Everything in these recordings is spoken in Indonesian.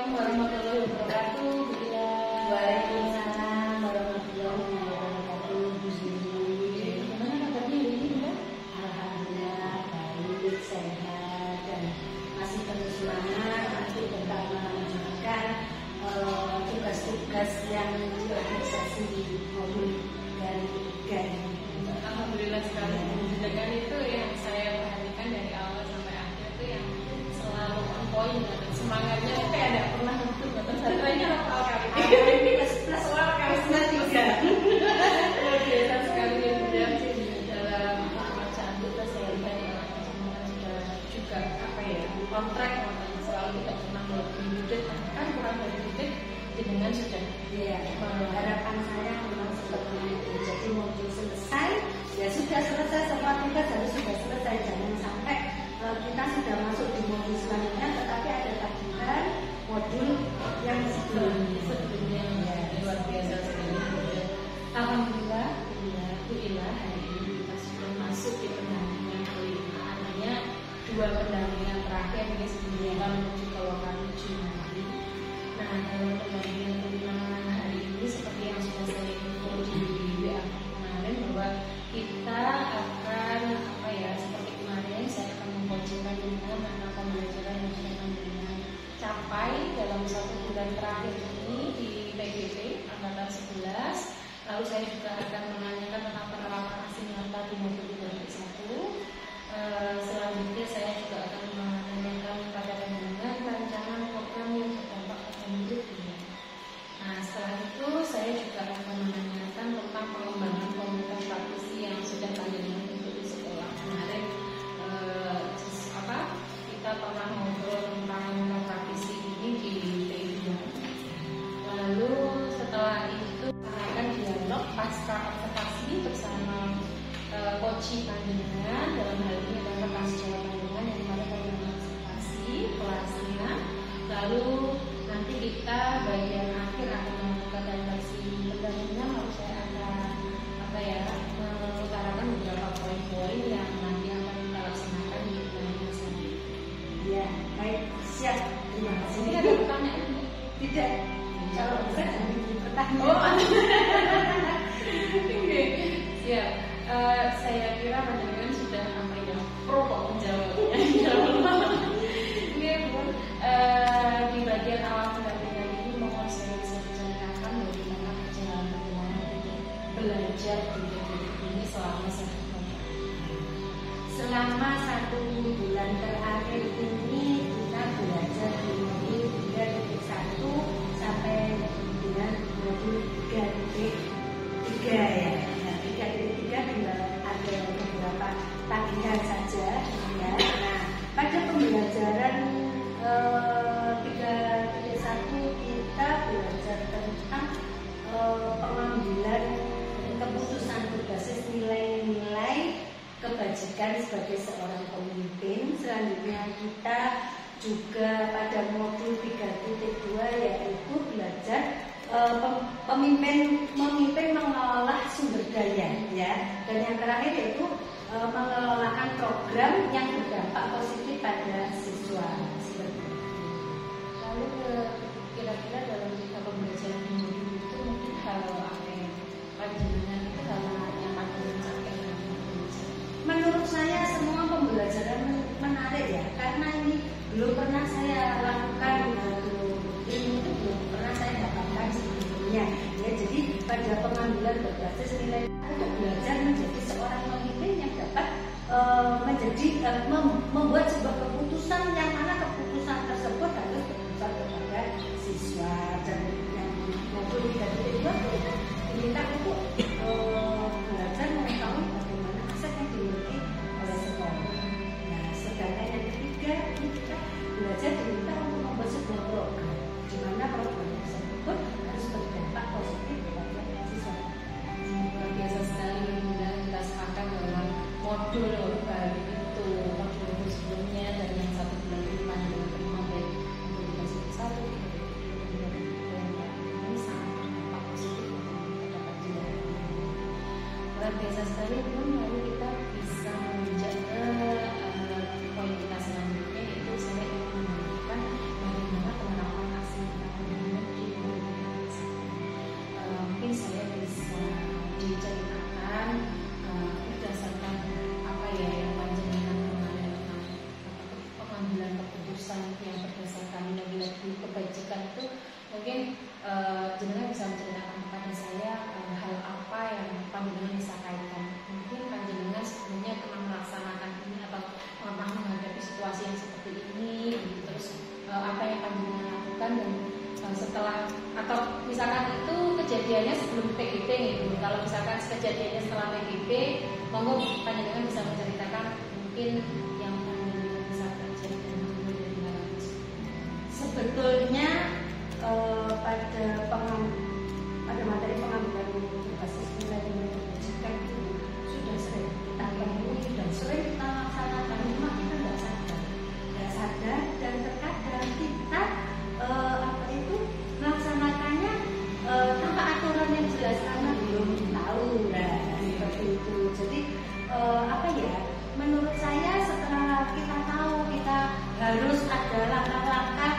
Assalamualaikum warahmatullahi wabarakatuh. Waalaikumsalam warahmatullahi wabarakatuh. Bu Zuri, Gimana kabarnya hari ini, Mbak? alhamdulillah baik, sehat dan masih penuh semangat untuk tetap melanjutkan tugas-tugas yang di organisasi modul dari tiga ini. Alhamdulillah sekali. Sedangkan itu yang saya perhatikan dari awal sampai akhir itu yang selalu on point dan semangatnya itu kayak tidak pernah lentur. Bahkan baterainya lokal kali. Ini plus kami tiga. Luar biasa sekali ya Bunda. Dalam bacaan kita saya lihat ya semua sudah juga apa ya kontrak makanya selalu tidak pernah melebihi budget bahkan kurang dari budget dengan sudah Ya, harapan saya memang seperti itu. Jadi modul selesai, ya sudah selesai, semua tugas harus sudah selesai. Jangan sampai kita sudah masuk di modul selanjutnya, tetapi ada tagihan modul yang sebelumnya. ya, luar biasa sekali. Alhamdulillah, alhamdulillah hari ini kita sudah masuk di pendampingan kelima. Artinya dua pendampingan terakhir ini sebelum menuju ke lokal Jumadi. Nah, dalam pendampingan kelima hari ini seperti yang sudah saya info di WA kemarin bahwa kita akan apa ya seperti kemarin saya akan mempojokan dengan mata pembelajaran yang sudah kami capai dalam 1 bulan terakhir ini di PGP angkatan 11. Lalu saya juga akan menanyakan tentang penerapan asimilata di modul 31. Selanjutnya saya juga akan menanyakan pada pandangan rancangan program yang berdampak pada murid ini. Nah, setelah itu saya juga akan menanyakan tentang pengembangan komunitas praktisi yang sudah kalian ikuti di sekolah kemarin. Kita pernah ngobrol tentang praktisi ini di T2. Lalu setelah itu akan dialog pasca observasi bersama Koci Pandangan, dalam hal ini adalah kelas Jawa Pandangan yang kemarin program observasi kelasnya. Lalu nanti kita bagian akhir akan melakukan refleksi pendampingan. Lalu saya akan mengutarakan beberapa poin-poin yang nanti akan kita laksanakan di pendampingan selanjutnya. Ya, baik, siap. Terima kasih. Ini ada pertanyaan ini? Tidak, kalau bisa jangan dipertanyaan. Oh, oke, siap. Saya kira pandangan sudah pro kok menjawabnya. Ini pun di bagian awal pendampingan ini mohon saya bisa diceritakan bagaimana perjalanan belajar di PGP ini selama 1 bulan. Selama 1 bulan terakhir ini kita belajar di modul 3.1 sampai dengan modul 3.3 ya. Nah, 3.3 tinggal ada beberapa tagihan saja ya. Nah, pada pembelajaran 3.1 kita belajar tentang pengambilan keputusan berbasis nilai-nilai kebajikan sebagai seorang pemimpin. Selanjutnya kita juga pada modul 3.2 yaitu belajar memimpin mengelola sumber daya ya. Dan yang terakhir yaitu mengelolakan program yang berdampak positif pada siswa seperti itu. Lalu kira-kira dalam kita pembelajaran di modul itu mungkin hal apa yang panjenengan itu hal yang paling mencapai dalam pembelajaran? Menurut saya semua pembelajaran menarik ya, karena ini belum pernah saya lakukan, ilmu itu belum pernah saya dapatkan sebelumnya. Ya, jadi pada pengambilan berbasis nilai untuk belajar menjadi seorang pemimpin yang dapat membuat sebuah keputusan yang mana keputusan tersebut harus berpusat kepada siswa. Dan yang modul 3.2 itu diminta untuk belajar mengetahui bagaimana aset yang dimiliki oleh sekolah. Nah, sedangkan yang ketiga kita belajar diminta untuk membuat sebuah program, di mana program tersebut harus berdampak positif kepada siswa. Luar biasa sekali Bunda, kita sepakat bahwa modul baru itu modul sebelumnya dan yang 1 bulan depan dengan terima baik untuk dikasih satu ini sangat berdampak positif untuk kita dapat jalan. Luar biasa sekali Bun. Lalu kita bisa menjak ke poin kita selanjutnya, yaitu saya ingin menanyakan bagaimana penerapan asli keputusan yang berdasarkan nilai-nilai kebajikan itu mungkin jenengan bisa menceritakan kepada saya hal apa yang panjenengan bisa kaitkan. Mungkin panjenengan sebelumnya pernah melaksanakan ini atau pernah menghadapi situasi yang seperti ini, gitu. Terus apa yang panjenengan lakukan dan setelah, atau misalkan itu kejadiannya sebelum PGP gitu. Kalau misalkan kejadiannya setelah PGP, monggo panjenengan bisa menceritakan mungkin yang panjenengan bisa pelajari dan mengambil dari hal itu. Sebetulnya pada materi pengambilan berbasis nilai-nilai kebajikan itu sudah sering kita temui dan sering kita laksanakan, cuma kita nggak sadar dan terkadang kita melaksanakannya tanpa aturan yang jelas karena belum tahu, nah seperti itu. Jadi menurut saya setelah kita tahu, kita harus ada langkah-langkah,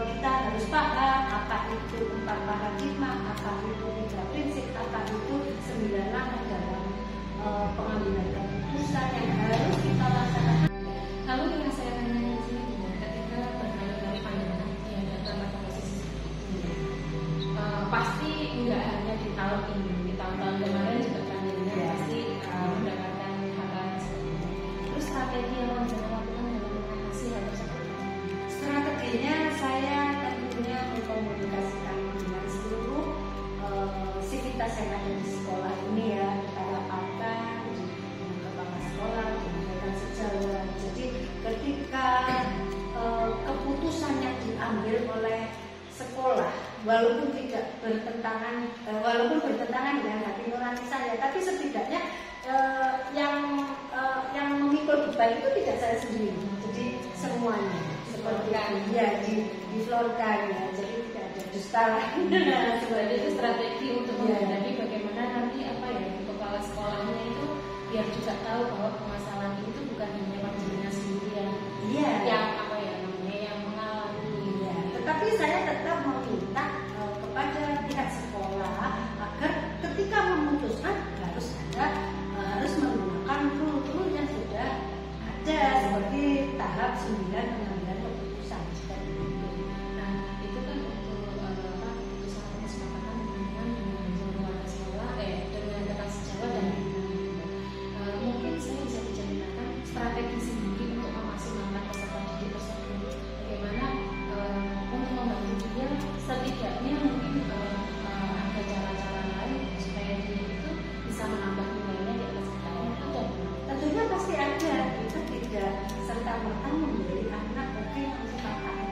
kita harus paham apa itu 4 paradigma, apa itu 3 prinsip, apa itu 9 langkah dalam pengambilan keputusan yang harus kita laksanakan. Lalu yang saya tanya di sini, ketika berkali-kali panjenengan dihadapkan pada posisi ini, pasti nggak hanya di tahun ini, di tahun-tahun kemarin juga panjenengan pasti mendapatkan hal-hal seperti ini. Terus strategi yang panjenengan lakukan dalam mengatasi hal tersebut? Strateginya saya tentunya mengkomunikasikan dengan seluruh sivitas yang ada di sekolah ini ya, kita rapatkan dengan kepala sekolah, dengan sejawat. Jadi ketika keputusan yang diambil oleh sekolah, walaupun bertentangan dengan hati nurani saya, tapi setidaknya yang memikul beban itu tidak saya sendiri, jadi semuanya seperti diflorkan ya, jadi tidak ada dusta lagi. Sebenarnya itu strategi untuk menghadapi bagaimana nanti untuk kepala sekolahnya itu biar juga tahu bahwa permasalahan ini itu bukan hanya panjenengan sendiri yang mengalami. Tetapi saya tetap meminta kepada pihak sekolah agar ketika memutuskan harus menggunakan rule yang sudah ada seperti tahap 9 pengambilan keputusan seperti itu. Nah, itu kan untuk keputusan kesepakatan dengan keluarga sekolah, dengan kata sejawat dan mungkin saya bisa diceritakan strategi sendiri untuk memaksimalkan peserta didik tersebut. Bagaimana untuk membantu dia, setidaknya mungkin ada cara-cara lain supaya dia itu bisa menambah nilainya di atas KKN itu ada. Tentunya pasti ada. Kita tidak serta-merta memberi anak langsung KKN.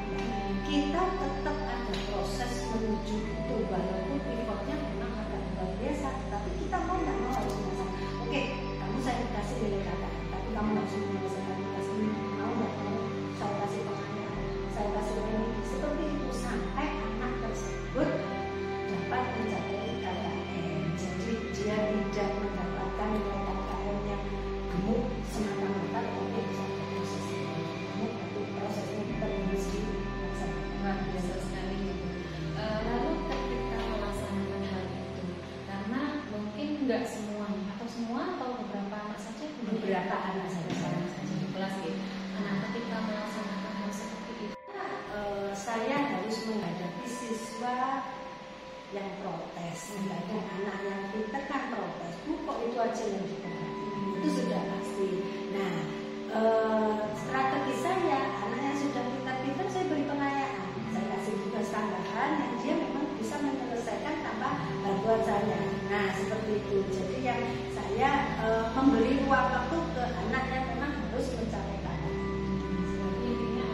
Kita tetap ada proses menuju itu, walaupun effortnya memang agak luar biasa, tapi kita mau nggak mau harus masak. Oke, kamu saya kasih nilai KKN, tapi kamu harus menyelesaikan tugas ini. Mau nggak mau saya kasih penganiayaan, saya kasih ini, seperti itu sampai anak tersebut dapat mencapai KKN. Jadi dia tidak mendapatkan nilai KKN yang gemuk semata-mata, tapi bisa proses gemuk, tapi prosesnya terus Luar biasa sekali gitu. Lalu ketika melaksanakan hal itu, karena mungkin nggak semuanya atau beberapa anak saja di kelas gitu. Nah, ketika melaksanakan hal seperti itu, saya harus menghadapi siswa yang protes, misalnya anak yang pintar kan protes, kok itu aja yang didapat, itu sudah pasti. Nah, strategi saya, anak yang sudah pintar-pintar saya beri pengayaan, saya kasih tugas tambahan yang dia memang bisa menyelesaikan tanpa bantuan saya. Nah, seperti itu. Jadi yang saya memberi ruang waktu ke anak yang memang harus mencapai KKN. intinya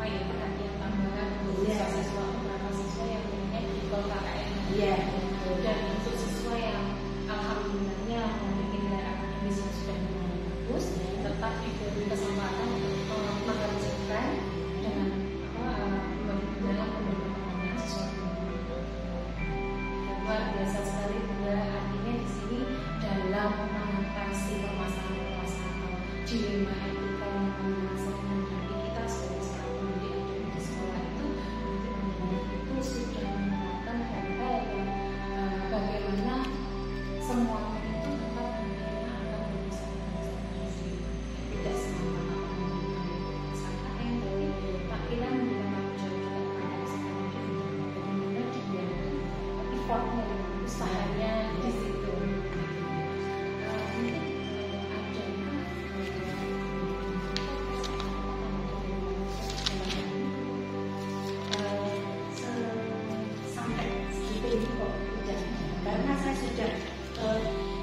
ada perhatian tambahan untuk siswa beberapa siswa yang punya di bawah KKN. Dan untuk siswa yang alhamdulillahnya memiliki nilai akademis yang sudah lumayan bagus, tetap diberi kesempatan untuk mengerjakan dengan dalam pemberian pengembangan sesuatu. Luar biasa sekali Bunda, artinya di sini dalam mengatasi permasalahan dilema etika yang menghadapi kita sebagai seorang pendidik di sekolah itu sudah menerapkan hal-hal yang effortnya, usahanya di situ. sampai segitu ini kok udah, karena saya sudah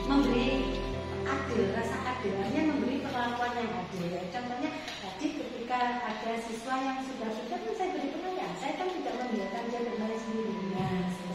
memberi adil, rasa adilnya memberi perlakuan yang adil ya. Contohnya tadi ketika ada siswa yang sudah kan saya beri penanya, saya kan tidak membiarkan dia bermain sendiri. Nah,